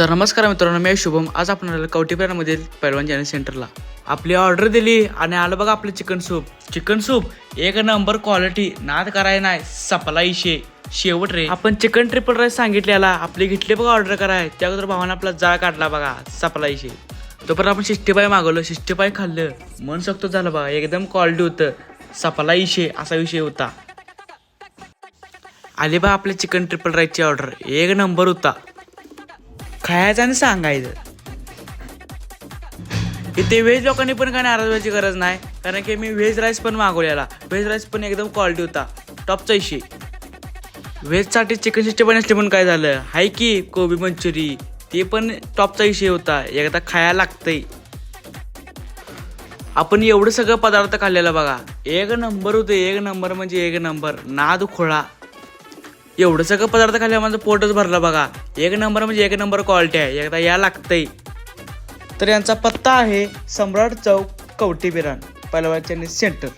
तर नमस्कार मित्रांनो, मी शुभम. आज आपण कवठेपेठामधील पैलवान चॅनल सेंटरला आपली ऑर्डर दिली आणि आलं बघा आपलं चिकन सूप एक नंबर क्वालिटी. नाद कराय नाही, सपला शेवट रे. आपण चिकन ट्रिपल राईस सांगितलेला, आपली घेतली बघा ऑर्डर कराय. त्या अगोदर भावानं आपला जाळ काढला बघा, सपला तोपर्यंत आपण 60 मागवलं. 60 खाल्लं, मन सोक्त झालं बघा. एकदम क्वालिटी होतं, सपला असा विषय होता. आली बा आपल्या चिकन ट्रिपल राईसची ऑर्डर. एक नंबर होता, खायचं आणि सांगायचं. इथे व्हेज लोकांनी पण काय नाराज व्हायची गरज नाही, कारण की मी व्हेज राईस पण मागवलेला. व्हेज राईस पण एकदम क्वालिटी होता, टॉपचा इशे. व्हेजसाठी चिकन 60 असले पण काय झालं, हाय की कोबी मंचुरी ते पण टॉपचा इशे होता. एकदा खायला लागतंय. आपण एवढं सगळं पदार्थ खाल्लेला बघा, एक नंबर होते. एक नंबर म्हणजे एक नंबर, नाद खोळा. एवढं सगळं पदार्थ खाल्ल्या माझं पोटच भरलं बघा. एक नंबर म्हणजे एक नंबर क्वालिटी आहे, एकदा या लागतंय. तर यांचा पत्ता आहे सम्राट चौक, कवठेपेठ, पैलवान चॅनल सेंटर.